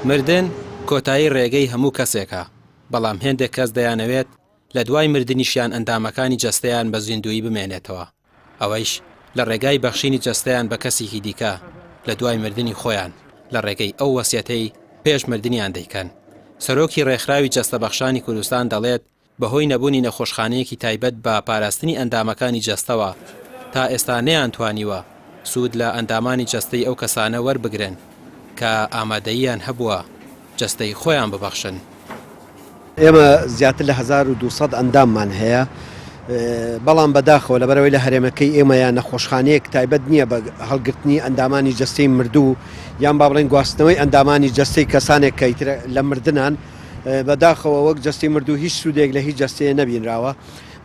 مردن کۆتایی ڕێگەی هەموو کەسێکە، بەڵام هێندێک کەس دەیانەوێت لە دوای مردنیشیان ئەندامەکانی جەستەیان بە زیندویی بمێنێتەوە، ئەوەیش لە ڕێگای بەخشینی جەستەیان بە کەسێکی دیکە لە دوای مردنی خۆیان لە ڕێگەی ئەو وەسیەتەی پێش مردنیان دەیکەن. سەرۆکی ڕێکخراوی جەستەبەخشانی کوردستان دەڵێت بەهۆی نەبوونی نەخۆشخانەیەکی تایبەت بە پاراستنی ئەندامەکانی جەستەوە تا ئێستا نەیانتوانیوە سوود لە ئەندامانی جەستەی ئەو کەسانە وەربگرن کە ئامادەییان هەبووە جەستەی خۆیان ببەخشن. ئێمە زیاتر لە 1200 ئەنداممان هەیە، بەڵام بەداخەوە لەبەرەوەی لە هەرێمەکەی ئێمە یان نەخۆشخانەیەک تایبەت نییە بە هەڵگرتنی ئەندامانی جەستەی مردوو یان با بڵێن گواستنەوەی ئەندامانی جەستەی کەسانێک کە لە مردنان. بەداخەوە وەک جەستەی مردوو هیچ سوودێک لە هیچ جەستەیە نەبینراوە،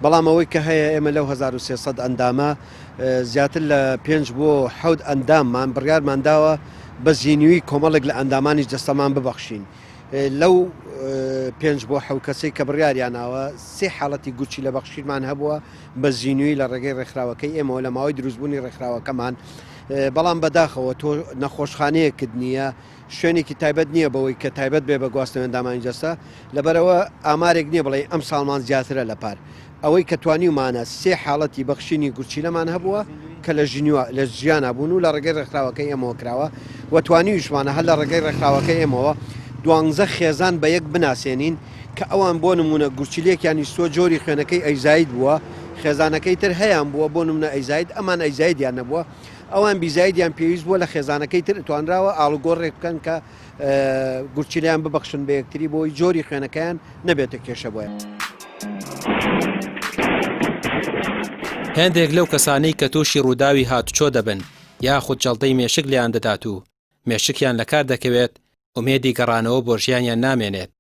بەڵام ئەوەی کە هەیە ئێمە لەو 1300 ئەندامە زیاتر لە 5 بۆ 7 ئەنداممان بڕیارمانداوە بە زیینوی کۆمەڵێک لە ئەندامانی جەستەمان ببەخشین. لەو 5 بۆ 7 کەسەی کە بڕیاریاناوە 3 حاڵەتی گوچی لە بەخشیرمان هەبووە بە زیینوی لە ڕێگەی ڕێکخراوەکەی ئێمەوە لە ماوەی دروستبوونی ڕێکخراوەکەمان. بەڵام بەداخەوە تۆ نەخۆشخانەیەکت نییە، شوێنێکی تایبەت نییە بەوەی کە تایبەت بێ بە گواستنەوەی ئەندامانی جەستە، لەبەرەوە ئامارێک نییە بڵێ ئەم ساڵمان زیاترە لە پار. ئەوەی کە توانیمانە 3 حاڵەتی بەخشینی گورچی لەمان هەبووە کە لە ژیانە بوون و لە ڕێگەی ڕێکخراوەکەی ئێمەوە کراوە و توانیویشمانە هەر لە ڕێگەی ڕێکخراوەکەی ئێمەوە 12 خێزان بە یەک بناسێنین کە ئەوان بۆ نمونە گورچیلێکیانی سۆ جۆری خوێنەکەی ئەیزاید بووە، خێزانەکەی تر هەیەیان بووە بۆ نمونە ئەیزاید، ئەمان ئەیزایدیان نەبووە، ئەوان بیزایدیان پێویست بووە لە خێزانەکەی تر توانراوە ئاڵوگۆڕێک بکەن کە گورچیلیان ببەخشن بە یەکتری بۆی جۆری خوێنەکەیان نەبێتە کێشە بۆیە. هەندێک لەو کەسانەی کە تووشی ڕووداوی هاتوچۆ دەبن یاخود جەڵتەی مێشک لیان دەدات و مێشکیان لە کار دەکەوێت، ئومێدی گەڕانەوە بۆ ژیانیان نامێنێت،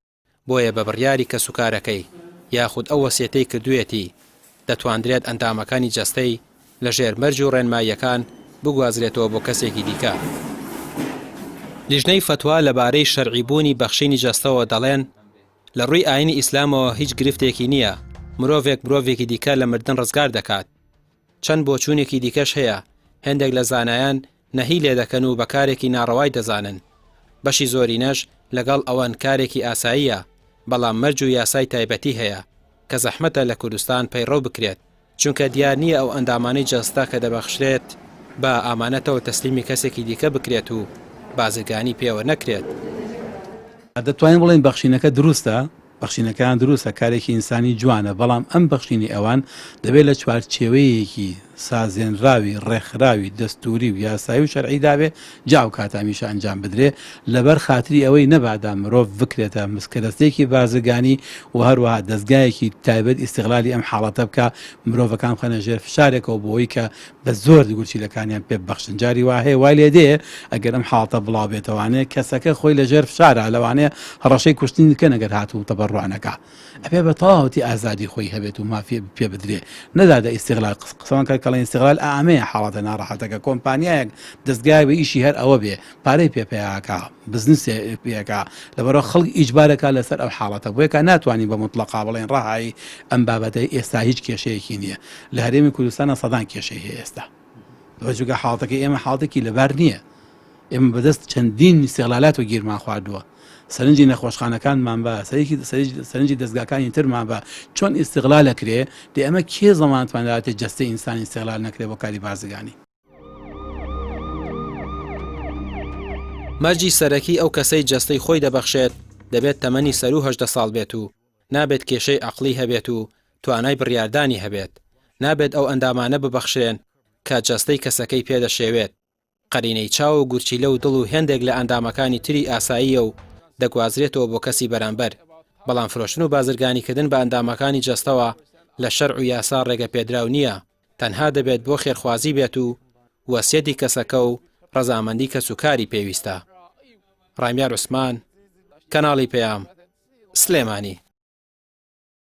بۆیە بە بڕیاری کەسوکارەکەی یاخود ئەو وەسیەتەی کردوێتی دەتواندرێت ئەندامەکانی جەستەی لە ژێر مەرج و ڕێنماییەکان بگوازرێتەوە بۆ کەسێکی دیکە. لیژنەی فتوا لەبارەی شەرعیبوونی بەخشینی جەستەوە دەڵێن لە ڕووی ئاینی ئیسلامەوە هیچ گرفتێکی نییە مرۆڤێکی دیکە لە مردن ڕزگار دەکات. چەند بۆچوونێکی دیکەش هەیە، هەندێک لە زانایان نەهی لێ دەکەن و بەکارێکی ناڕەوای دەزانن. بەشی زۆرینەش لەگەڵ ئەوەن کارێکی ئاساییە، بەڵام مەرج و یاسای تایبەتی هەیە کە زەحمەتە لە کوردستان پەیڕەو بکرێت، چونکە دیار نییە ئەو ئەندامانەی جەستە کە دەبەخشرێت بە ئامانەتەوە تەسلیمی کەسێکی دیکە بکرێت و بازرگانی پێوە نەکرێت. دەتوانین بڵێن بەخشینەکە دروستە، بەخشینەکان دروستە، کارێکی ئینسانی جوانە، بەڵام ئەم بەخشینی ئەوان دەبێت لە چوارچێوەیەکی سازێنراوی ڕێکخراوی دەستوری و یاسایی و شەرعی دابێ جاو کاتامیشە ئەنجام بدرێ لەبەر خاتری ئەوەی نەبادا مرۆڤ بکرێتە مسکەرەستێکی بازرگانی و هەروەها دەستگایەکی تایبەت ئیستیغلالی ئەم حاڵەتە بکە مرۆڤەکان بخەنە ژێر فشارێکەوە بۆەوەی کە بە زۆر گورچیلەکانیان پێ ببەخشن. جاری وا هەیە وای لێ دێ ئەگەر ئەم حاڵەتە بڵاو بێتەوانێت کەسەکە خۆی لە ژێر فشارە، لەوانەیە هەڕەشەی کوشتنی دکە نەگەر هاتوو تەبەڕوانەکە ئەبێ بە تەواوەتی ئازادی خۆی هەبێت و مافی پێ بدرێ، نەدادە ئیستیغلال. قسەمان کە کەڵێن ئیستیغلال ئامەیە حاڵەتە ناڕەحەتەکە، کۆمپانیایەک دەستگای بە ئیشی هەر ئەوە بێ پارەی پێپەیەکە بزنسێ پێەکە، لەبەرەوە خەڵک ئیجبارەکە لەسەر ئەو حاڵەتە، بۆیە کە ناتوانین بە مطلقا بڵێن ڕاهایی ئەم بابەتەی ئێستا هیچ کێشەیەکی نییە. لە هەرێمی کوردستانە سەدان کێشەی هەیە ئێستا، بەجوگە حاڵەتەکەی ئێمە حاڵەتێکی لەبار نییە. ئێمە بەدەست چەندین ئیستیغلالات و گیرمان خواردووە، سەرنجی نەخۆشخانەکانمان بە سەرنجی دەستگاکانی ترمان بە چۆن ئیستیغلال ئەکرێ، دێ ئەمە کێ زەمانتوانێت جەستەی ئینسانی ئیستیغلال نەکرێ بۆ کاری بازرگانی. مەرجی سەرەکی ئەو کەسەی جەستەی خۆی دەبەخشێت دەبێت تەمەنی سەر و 18 ساڵ بێت و نابێت کێشەی عەقڵی هەبێت و توانای بڕیاردانی هەبێت، نابێت ئەو ئەندامانە ببەخشرێن کە جەستەی کەسەکەی پێدەشێوێت. قەرینەی چاو و گورچیلە و دڵ و هێندێک لە ئەندامەکانی تری ئاساییە و دەگوازرێتەوە بۆ کەسی بەرامبەر، بەڵام فرۆشتن و بازرگانیکردن بە ئەندامەکانی جەستەوە لە شەرع و یاسا ڕێگە پێدراو نییە، تەنها دەبێت بۆ خێرخوازی بێت و وەسیەتی کەسەکە و ڕەزامەندی کەسوکاری پێویستە. ڕامیار عوسمان، کەناڵی پێام، سلێمانی.